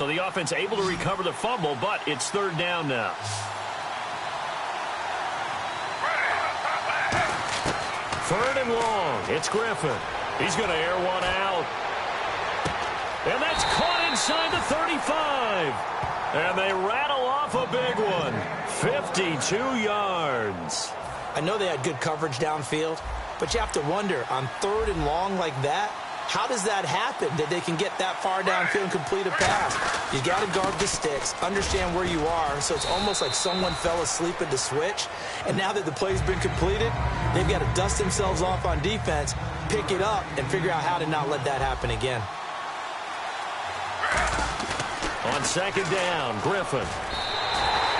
So the offense able to recover the fumble, but it's third down now. Third and long. It's Griffin. He's going to air one out. And that's caught inside the 35. And they rattle off a big one. 52 yards. I know they had good coverage downfield, but you have to wonder, on third and long like that, how does that happen, that they can get that far downfield and complete a pass? You got to guard the sticks, understand where you are, so it's almost like someone fell asleep at the switch, and now that the play's been completed, they've got to dust themselves off on defense, pick it up, and figure out how to not let that happen again. On second down, Griffin.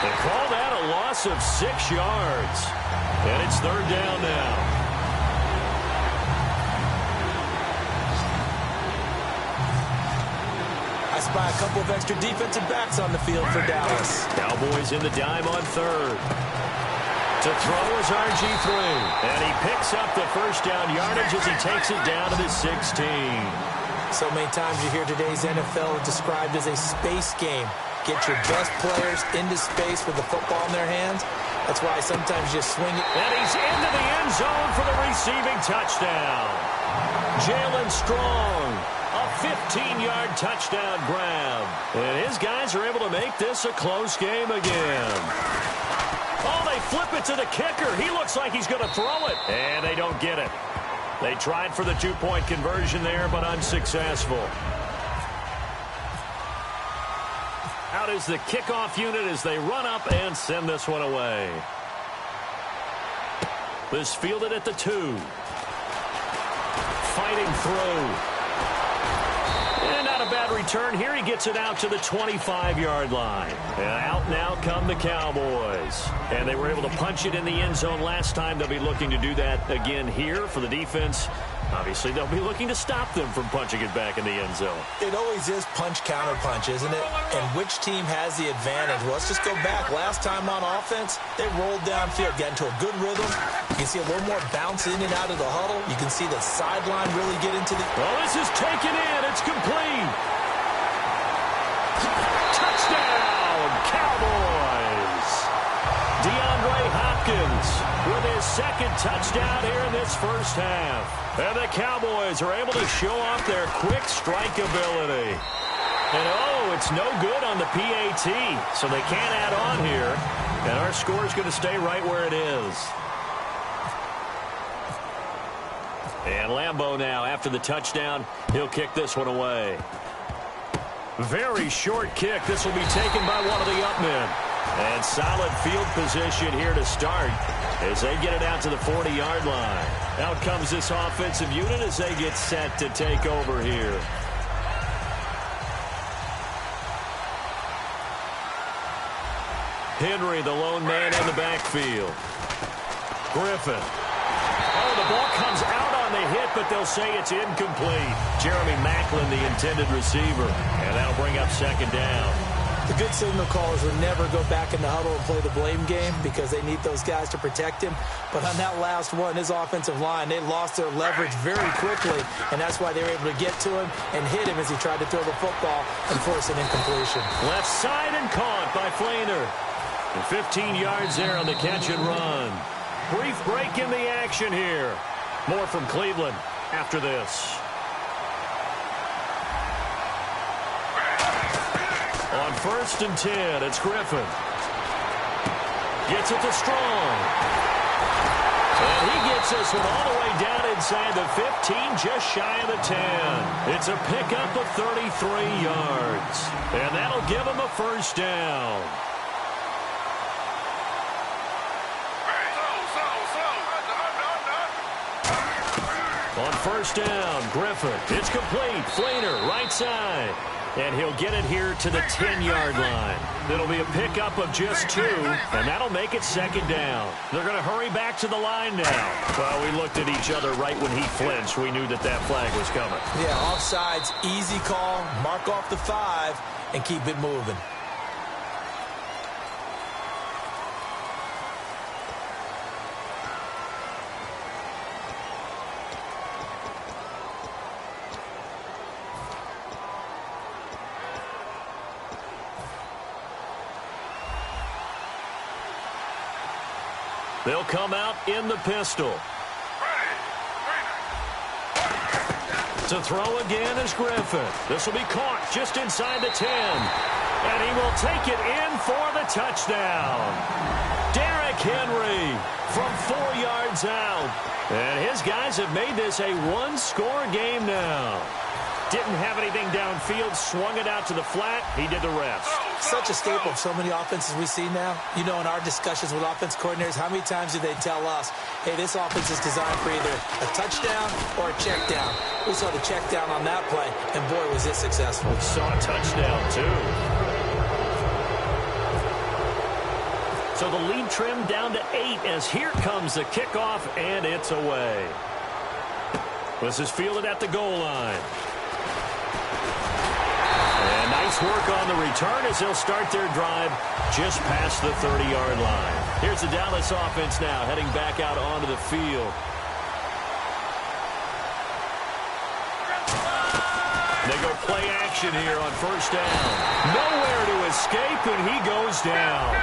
They call that a loss of 6 yards, and it's third down now. I spy a couple of extra defensive backs on the field for Dallas. Cowboys in the dime on third. To throw is RG3. And he picks up the first down yardage as he takes it down to the 16. So many times you hear today's NFL described as a space game. Get your best players into space with the football in their hands. That's why sometimes you just swing it. And he's into the end zone for the receiving touchdown. Jalen Strong. A 15-yard touchdown grab. And his guys are able to make this a close game again. Oh, they flip it to the kicker. He looks like he's going to throw it. And they don't get it. They tried for the two-point conversion there, but unsuccessful. Out is the kickoff unit as they run up and send this one away. This fielded at the 2. Fighting through. And not a bad return here. He gets it out to the 25-yard line. And out now come the Cowboys. And they were able to punch it in the end zone last time. They'll be looking to do that again here for the defense. Obviously, they'll be looking to stop them from punching it back in the end zone. It always is punch-counter-punch, isn't it? And which team has the advantage? Well, let's just go back. Last time on offense, they rolled downfield, got into a good rhythm. You can see a little more bounce in and out of the huddle. You can see the sideline really get into the... Well, this is taken in. It's complete. Touchdown, Cowboys. DeAndre Hopkins with his second touchdown here in this first half. And the Cowboys are able to show off their quick strike ability. And, oh, it's no good on the PAT, so they can't add on here. And our score is going to stay right where it is. And Lambeau now, after the touchdown, he'll kick this one away. Very short kick. This will be taken by one of the upmen. And solid field position here to start as they get it out to the 40-yard line. Out comes this offensive unit as they get set to take over here. Henry, the lone man in the backfield. Griffin. Oh, the ball comes out on the hit, but they'll say it's incomplete. Jeremy Maclin, the intended receiver. And that'll bring up second down. The good signal callers would never go back in the huddle and play the blame game because they need those guys to protect him. But on that last one, his offensive line, they lost their leverage very quickly, and that's why they were able to get to him and hit him as he tried to throw the football and force an incompletion. Left side and caught by Flainer. And 15 yards there on the catch and run. Brief break in the action here. More from Cleveland after this. On 1st and 10, it's Griffin. Gets it to Strong. And he gets this one all the way down inside the 15, just shy of the 10. It's a pickup of 33 yards. And that'll give him a first down. On 1st down, Griffin. It's complete. Flainer, right side. And he'll get it here to the 10-yard line. It'll be a pickup of just 2, and that'll make it second down. They're going to hurry back to the line now. Well, we looked at each other right when he flinched. We knew that that flag was coming. Yeah, offsides, easy call. Mark off the 5 and keep it moving. They'll come out in the pistol. To throw again is Griffin. This will be caught just inside the 10. And he will take it in for the touchdown. Derrick Henry from 4 yards out. And his guys have made this a one-score game now. Didn't have anything downfield, swung it out to the flat. He did the rest. Such a staple of so many offenses we see now. You know, in our discussions with offense coordinators, how many times do they tell us, hey, this offense is designed for either a touchdown or a check down. We saw the check down on that play, and boy, was it successful. We saw a touchdown, too. So the lead trimmed down to 8 as here comes the kickoff, and it's away. This is fielded at the goal line. And nice work on the return as they'll start their drive just past the 30-yard line. Here's the Dallas offense now heading back out onto the field. They go play action here on first down. Nowhere to escape, and he goes down.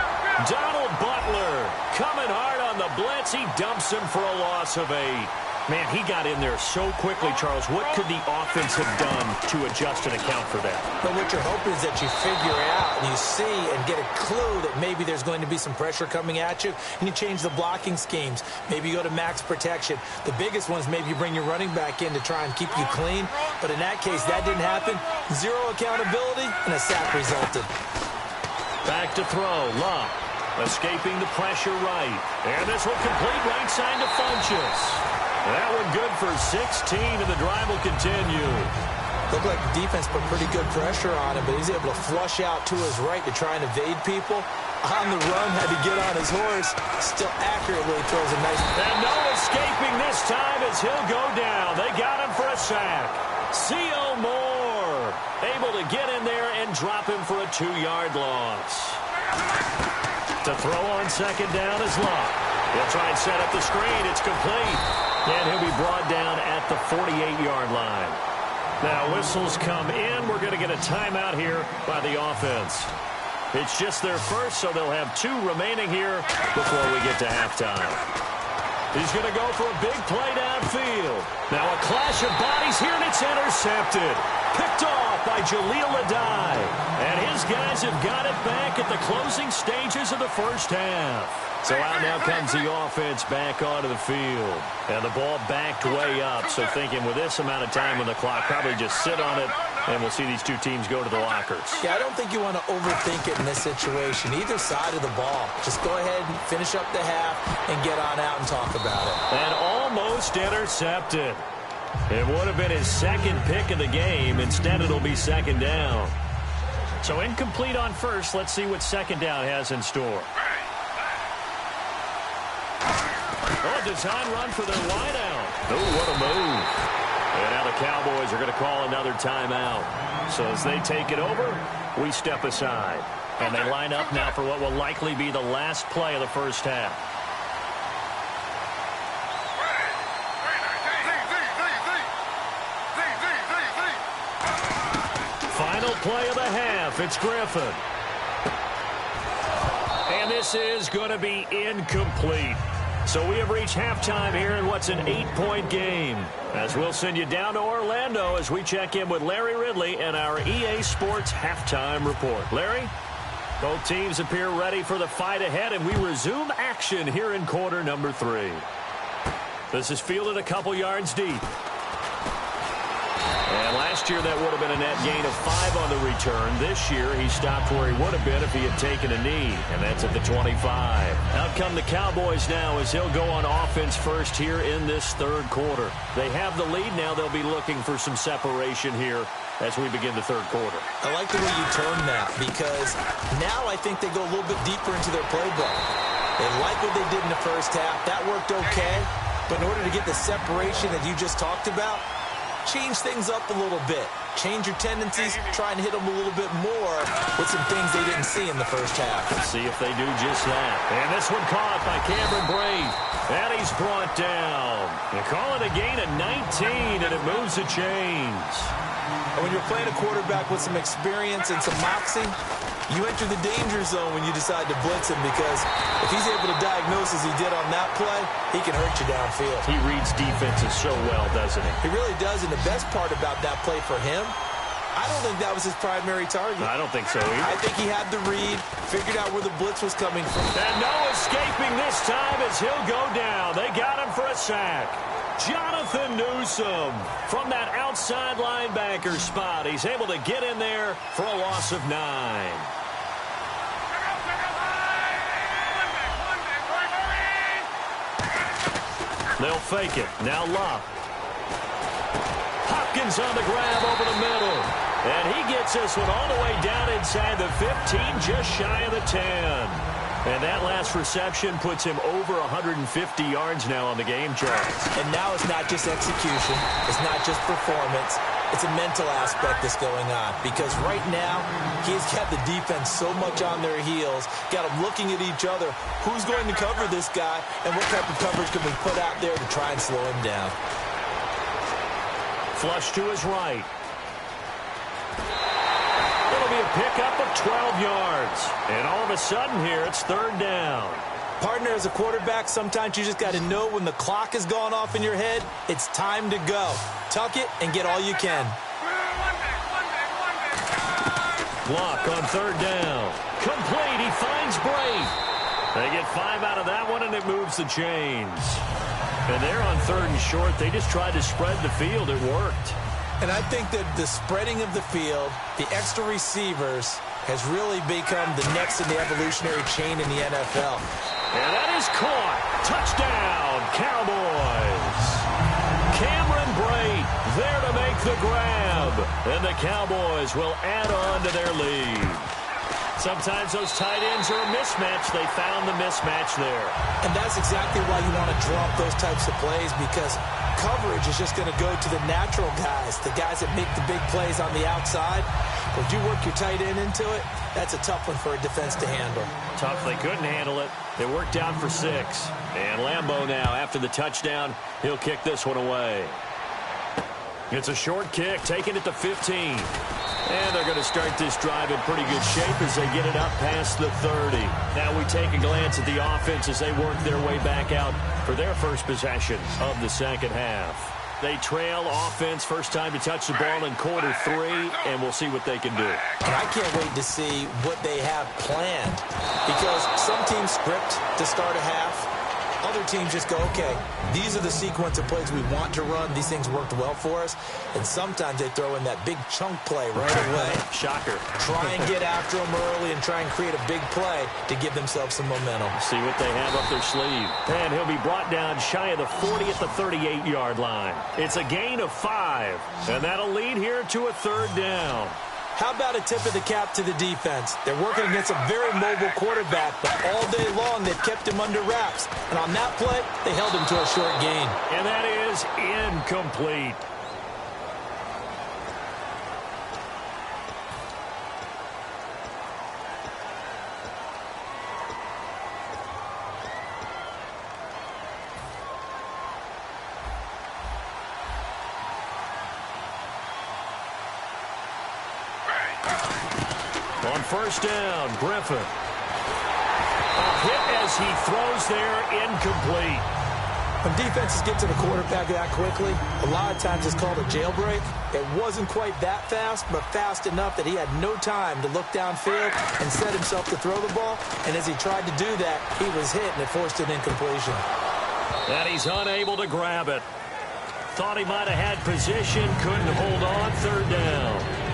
Donald Butler coming hard on the blitz. He dumps him for a loss of 8. Man, he got in there so quickly, Charles. What could the offense have done to adjust and account for that? But what you're hoping is that you figure out and you see and get a clue that maybe there's going to be some pressure coming at you, and you change the blocking schemes. Maybe you go to max protection. The biggest one is maybe you bring your running back in to try and keep you clean. But in that case, that didn't happen. Zero accountability, and a sack resulted. Back to throw. Love escaping the pressure right. And this will complete right side to Funchess. That one good for 16, and the drive will continue. Looked like the defense put pretty good pressure on him, but he's able to flush out to his right to try and evade people. On the run, had to get on his horse. Still accurately throws a nice... And no escaping this time as he'll go down. They got him for a sack. C.O. Moore able to get in there and drop him for a 2-yard loss. To throw on second down is Love. He'll try and set up the screen. It's complete. And he'll be brought down at the 48-yard line. Now, whistles come in. We're going to get a timeout here by the offense. It's just their first, so they'll have 2 remaining here before we get to halftime. He's going to go for a big play downfield. Now a clash of bodies here, and it's intercepted. Picked off by Jaleel Adai. And his guys have got it back at the closing stages of the first half. So out now comes the offense back onto the field. And the ball backed way up. So thinking with this amount of time on the clock, probably just sit on it, and we'll see these 2 teams go to the lockers. Yeah, I don't think you want to overthink it in this situation. Either side of the ball. Just go ahead and finish up the half and get on out and talk about it. And almost intercepted. It would have been his second pick of the game. Instead, it'll be second down. So incomplete on first. Let's see what second down has in store. Oh, design run for their wideout. Oh, what a move. And now the Cowboys are going to call another timeout. So as they take it over, we step aside. And they line up now for what will likely be the last play of the first half. Final play of the half. It's Griffin. And this is going to be incomplete. So we have reached halftime here in what's an 8-point game. As we'll send you down to Orlando as we check in with Larry Ridley and our EA Sports halftime report. Larry, both teams appear ready for the fight ahead, and we resume action here in quarter number 3. This is fielded a couple yards deep. And last year that would have been a net gain of 5 on the return. This year he stopped where he would have been if he had taken a knee, and that's at the 25. Out come the Cowboys now as he'll go on offense first here in this third quarter. They have the lead now. They'll be looking for some separation here as we begin the third quarter. I like the way you turn that, because now I think they go a little bit deeper into their playbook. They like what they did in the first half. That worked okay, but in order to get the separation that you just talked about, change things up a little bit. Change your tendencies, try and hit them a little bit more, with some things they didn't see in the first half. Let's see if they do just that. And this one caught by Cameron Brate. And he's brought down. They call it a gain of 19, and it moves the chains. And when you're playing a quarterback with some experience and some moxie, you enter the danger zone when you decide to blitz him, because if he's able to diagnose as he did on that play, he can hurt you downfield. He reads defenses so well, doesn't he? He really does, and the best part about that play for him, I don't think that was his primary target. I don't think so either. I think he had the read, figured out where the blitz was coming from. And no escaping this time as he'll go down. They got him for a sack. Jonathan Newsom from that outside linebacker spot. He's able to get in there for a loss of 9. They'll fake it. Now Love. Hopkins on the grab over the middle. And he gets this one all the way down inside the 15, just shy of the 10. And that last reception puts him over 150 yards now on the game chart. And now it's not just execution. It's not just performance. It's a mental aspect that's going on. Because right now, he's got the defense so much on their heels, got them looking at each other. Who's going to cover this guy, and what type of coverage can we put out there to try and slow him down? Flush to his right. It'll be a pickup of 12 yards. And all of a sudden here, it's 3rd down. Partner, as a quarterback, sometimes you just got to know when the clock has gone off in your head, it's time to go. Tuck it and get all you can. Block on 3rd down. Complete. He finds Brate. They get 5 out of that one, and it moves the chains. And they're on 3rd and short. They just tried to spread the field. It worked. And I think that the spreading of the field, the extra receivers, has really become the next in the evolutionary chain in the NFL. And that is caught. Touchdown, Cowboys. Cameron Brate there to make the grab. And the Cowboys will add on to their lead. Sometimes those tight ends are a mismatch. They found the mismatch there. And that's exactly why you want to draw up those types of plays, because coverage is just going to go to the natural guys, the guys that make the big plays on the outside. Would you work your tight end into it? That's a tough one for a defense to handle. Tough. They couldn't handle it. They worked out for 6. And Lambeau now, after the touchdown, he'll kick this one away. It's a short kick, taking it to 15. And they're going to start this drive in pretty good shape as they get it up past the 30. Now we take a glance at the offense as they work their way back out for their first possession of the second half. They trail offense, first time to touch the ball in quarter 3, and we'll see what they can do. And I can't wait to see what they have planned, because some teams script to start a half. Other teams just go, okay, these are the sequence of plays we want to run. These things worked well for us. And sometimes they throw in that big chunk play right away. Shocker. Try and get after them early and try and create a big play to give themselves some momentum. See what they have up their sleeve. And he'll be brought down shy of the 40 at the 38-yard line. It's a gain of 5. And that'll lead here to a 3rd down. How about a tip of the cap to the defense? They're working against a very mobile quarterback, but all day long they've kept him under wraps. And on that play, they held him to a short gain. And that is incomplete. On 1st down, Griffin. A hit as he throws there, incomplete. When defenses get to the quarterback that quickly, a lot of times it's called a jailbreak. It wasn't quite that fast, but fast enough that he had no time to look downfield and set himself to throw the ball. And as he tried to do that, he was hit, and it forced an incompletion. And he's unable to grab it. Thought he might have had position, couldn't hold on, 3rd down.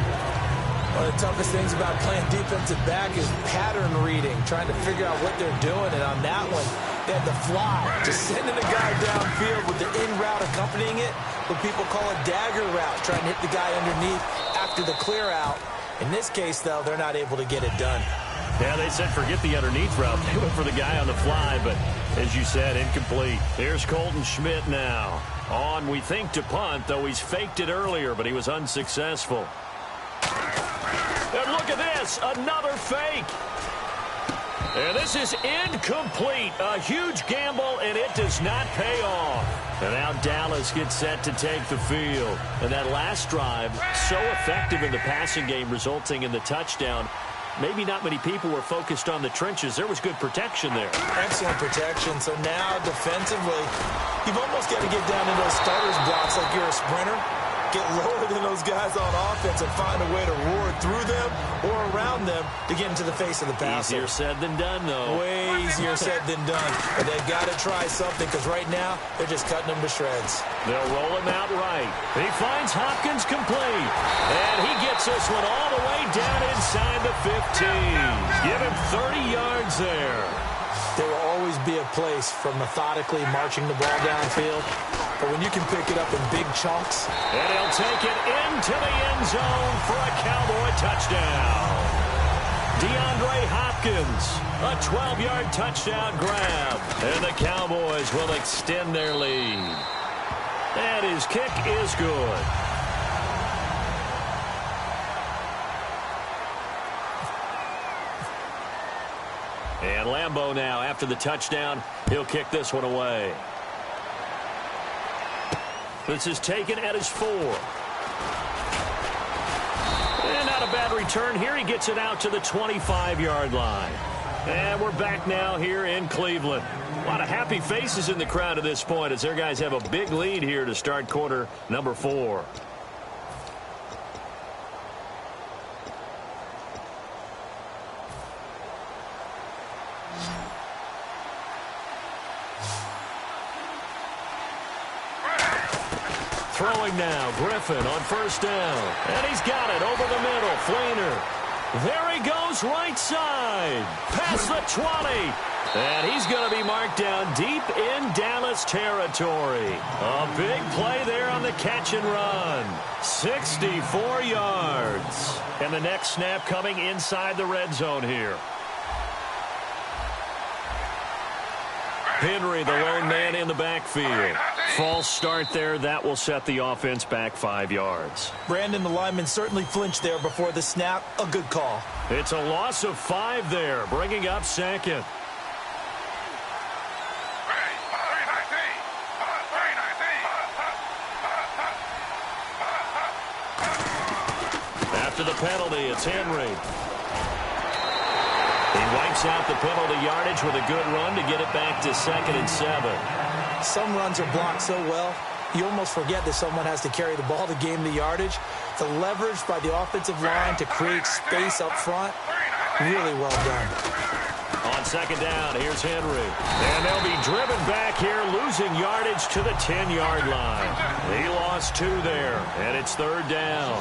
One of the toughest things about playing defensive back is pattern reading, trying to figure out what they're doing. And on that one, they had the fly, just sending a guy downfield with the in route accompanying it, what people call a dagger route, trying to hit the guy underneath after the clear out. In this case, though, they're not able to get it done. Yeah, they said forget the underneath route. They went for the guy on the fly, but as you said, incomplete. Here's Colton Schmidt now. On, we think, to punt, though he's faked it earlier, but he was unsuccessful. And look at this, another fake. And this is incomplete. A huge gamble, and it does not pay off. And now Dallas gets set to take the field. And that last drive, so effective in the passing game, resulting in the touchdown. Maybe not many people were focused on the trenches. There was good protection there. Excellent protection. So now, defensively, you've almost got to get down in those starters blocks like you're a sprinter. Get lower than those guys on offense and find a way to roar through them or around them to get into the face of the passer. Easier said than done, though. Way easier said than done. But they've got to try something because right now they're just cutting them to shreds. They'll roll him out right. He finds Hopkins complete. And he gets this one all the way down inside the 15. Give him 30 yards there. There will always be a place for methodically marching the ball downfield. But when you can pick it up in big chunks. And he'll take it into the end zone for a Cowboy touchdown. DeAndre Hopkins, a 12-yard touchdown grab. And the Cowboys will extend their lead. And his kick is good. And Lambeau now, after the touchdown, he'll kick this one away. This is taken at his 4. And not a bad return here. He gets it out to the 25-yard line. And we're back now here in Cleveland. A lot of happy faces in the crowd at this point as their guys have a big lead here to start quarter number 4. Throwing now, Griffin on first down. And he's got it over the middle, Fleener. There he goes, right side. Past the 20. And he's going to be marked down deep in Dallas territory. A big play there on the catch and run. 64 yards. And the next snap coming inside the red zone here. Henry, the lone man in the backfield. False start there. That will set the offense back 5 yards. Brandon, the lineman certainly flinched there before the snap. A good call. It's a loss of 5 there, bringing up second. After the penalty, it's Henry. He wipes out the penalty yardage with a good run to get it back to 2nd and 7. Some runs are blocked so well, you almost forget that someone has to carry the ball to gain the yardage. The leverage by the offensive line to create space up front, really well done. On second down, here's Henry. And they'll be driven back here, losing yardage to the 10-yard line. He lost 2 there, and it's 3rd down.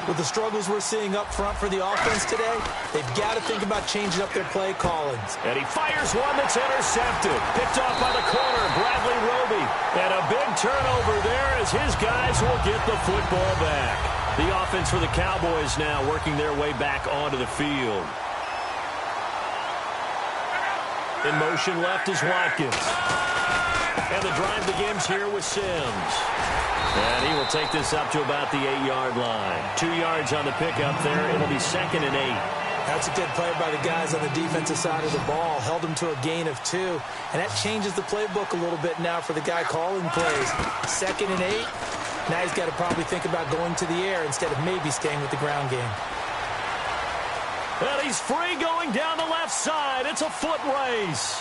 With the struggles we're seeing up front for the offense today, they've got to think about changing up their play callings. And he fires one that's intercepted. Picked off by the corner, Bradley Roby. And a big turnover there as his guys will get the football back. The offense for the Cowboys now working their way back onto the field. In motion left is Watkins. And the drive begins here with Sims. And he will take this up to about the 8-yard line. 2 yards on the pickup there. It'll be 2nd and 8. That's a good play by the guys on the defensive side of the ball. Held him to a gain of 2. And that changes the playbook a little bit now for the guy calling plays. 2nd and 8. Now he's got to probably think about going to the air instead of maybe staying with the ground game. And he's free going down the left side. It's a foot race.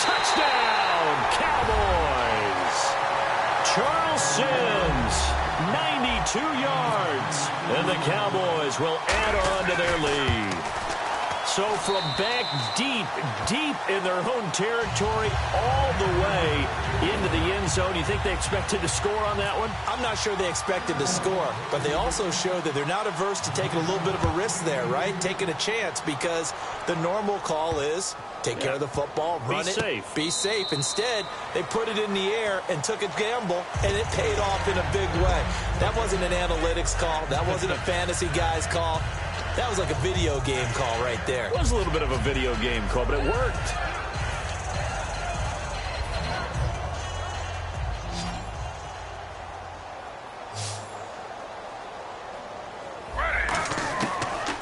Touchdown, Cowboys. Charles Sims, 92 yards. And the Cowboys will add on to their lead. So from back deep in their own territory all the way into the end zone, you think they expected to score on that one? I'm not sure they expected to score, but they also showed that they're not averse to taking a little bit of a risk there, right? Taking a chance because the normal call is take care of the football, run it, be safe. Instead, they put it in the air and took a gamble, and it paid off in a big way. That wasn't an analytics call. That wasn't a fantasy guy's call. That was like a video game call right there. It was a little bit of a video game call, but it worked.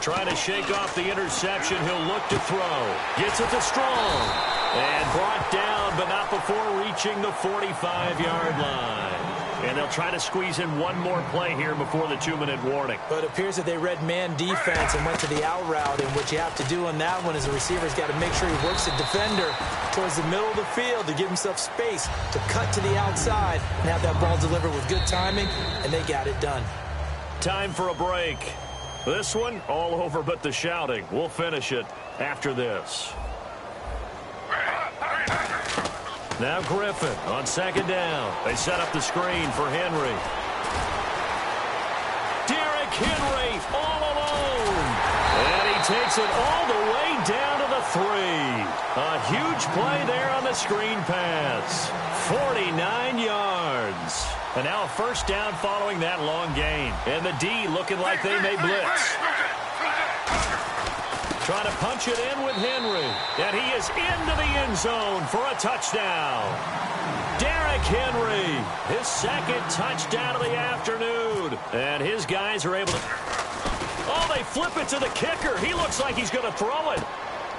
Trying to shake off the interception. He'll look to throw. Gets it to Strong. And brought down, but not before reaching the 45-yard line. And they'll try to squeeze in one more play here before the 2-minute warning. But it appears that they read man defense and went to the out route. And what you have to do on that one is the receiver's got to make sure he works the defender towards the middle of the field to give himself space to cut to the outside and have that ball delivered with good timing, and they got it done. Time for a break. This one, all over but the shouting. We'll finish it after this. Now Griffin on second down. They set up the screen for Henry. Derrick Henry all alone. And he takes it all the way down to the 3. A huge play there on the screen pass. 49 yards. And now a first down following that long gain. And the D looking like they may blitz. Trying to punch it in with Henry. And he is into the end zone for a touchdown. Derrick Henry, his second touchdown of the afternoon. And his guys are able to... Oh, they flip it to the kicker. He looks like he's going to throw it.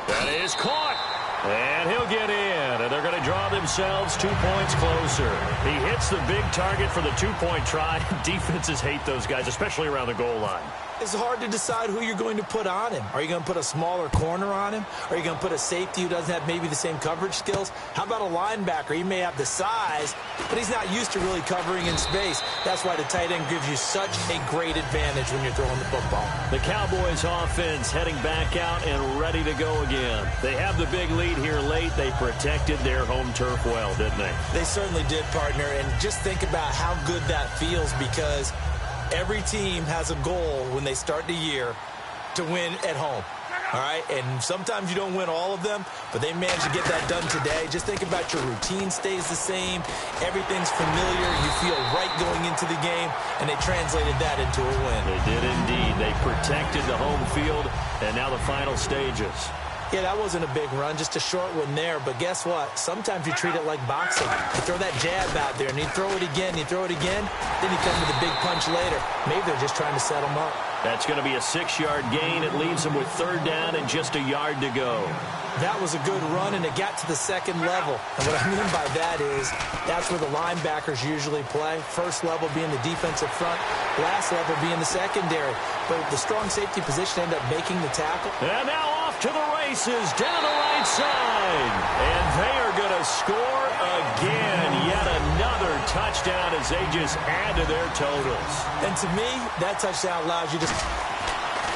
That is caught. And he'll get in. And they're going to draw themselves 2 points closer. He hits the big target for the 2-point try. Defenses hate those guys, especially around the goal line. It's hard to decide who you're going to put on him. Are you going to put a smaller corner on him? Are you going to put a safety who doesn't have maybe the same coverage skills? How about a linebacker? He may have the size, but he's not used to really covering in space. That's why the tight end gives you such a great advantage when you're throwing the football. The Cowboys offense heading back out and ready to go again. They have the big lead here late. They protected their home turf well, didn't they? They certainly did, partner. And just think about how good that feels, because every team has a goal when they start the year to win at home. All right, and sometimes you don't win all of them, but they managed to get that done today. Just think about your routine stays the same. Everything's familiar. You feel right going into the game, and they translated that into a win. They did indeed. They protected the home field, and now the final stages. Yeah, that wasn't a big run, just a short one there. But guess what? Sometimes you treat it like boxing. You throw that jab out there, and you throw it again, you throw it again, then you come to the big punch later. Maybe they're just trying to set them up. That's going to be a 6-yard gain. It leaves them with third down and just a yard to go. That was a good run, and it got to the second level. And what I mean by that is that's where the linebackers usually play. First level being the defensive front, last level being the secondary. But the strong safety position ended up making the tackle. And now off to the races down the right side. And they are going to score again. Yet another touchdown as they just add to their totals. And to me, that touchdown allows you to...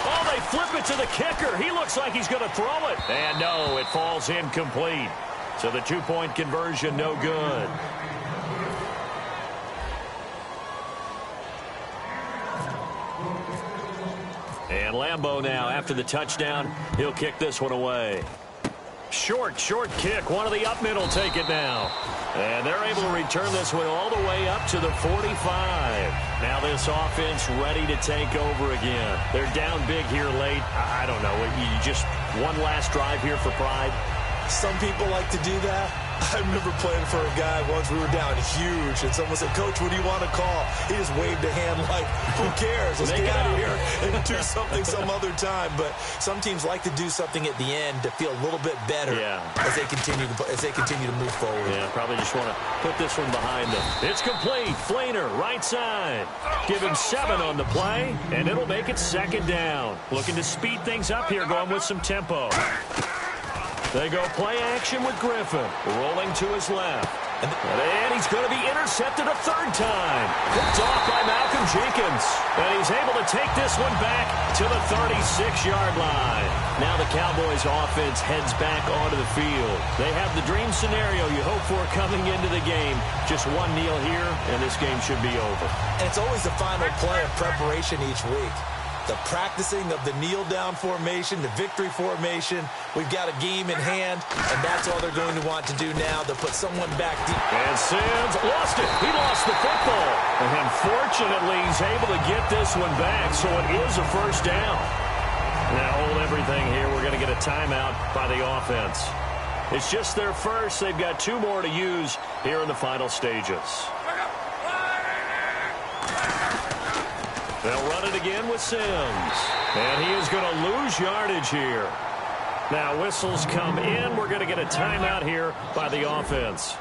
Oh, they flip it to the kicker. He looks like he's going to throw it. And no, it falls incomplete. So the 2-point conversion, no good. And Lambeau now, after the touchdown, he'll kick this one away. Short kick. One of the up middle take it now. And they're able to return this one all the way up to the 45. Now this offense ready to take over again. They're down big here late. I don't know. You just one last drive here for pride. Some people like to do that. I remember playing for a guy once. We were down huge, and someone said, "Coach, what do you want to call?" He just waved a hand like, "Who cares? Let's get out of here and do something some other time." But some teams like to do something at the end to feel a little bit better as they continue to move forward. Yeah, probably just want to put this one behind them. It's complete. Flainer, right side. Give him 7 on the play, and it'll make it second down. Looking to speed things up here, going with some tempo. They go play action with Griffin, rolling to his left. And he's going to be intercepted a third time. Picked off by Malcolm Jenkins. And he's able to take this one back to the 36-yard line. Now the Cowboys offense heads back onto the field. They have the dream scenario you hope for coming into the game. Just one kneel here, and this game should be over. And it's always the final play of preparation each week. The practicing of the kneel-down formation, the victory formation. We've got a game in hand, and that's all they're going to want to do now. They'll put someone back deep. And Sims lost it. He lost the football. And fortunately, he's able to get this one back, so it is a first down. Now hold everything here. We're going to get a timeout by the offense. It's just their first. They've got 2 more to use here in the final stages. They'll run got it again with Sims. And he is going to lose yardage here. Now, whistles come in. We're going to get a timeout here by the offense.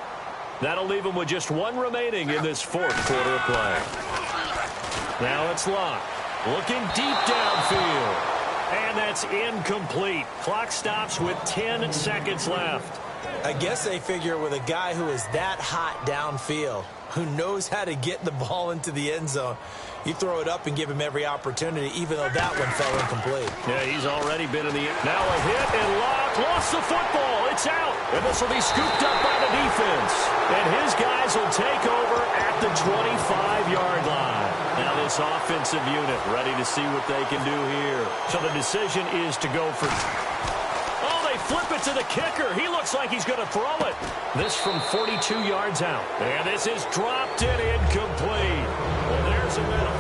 That'll leave him with just one remaining in this fourth quarter of play. Now it's Locke. Looking deep downfield. And that's incomplete. Clock stops with 10 seconds left. I guess they figure with a guy who is that hot downfield, who knows how to get the ball into the end zone, you throw it up and give him every opportunity, even though that one fell incomplete. Yeah, he's already been in the end. Now a hit, and Locke lost the football. It's out. And this will be scooped up by the defense. And his guys will take over at the 25-yard line. Now this offensive unit ready to see what they can do here. So the decision is to go for... Oh, they flip it to the kicker. He looks like he's going to throw it. This from 42 yards out. And this is dropped and incomplete. Well, there's a minute.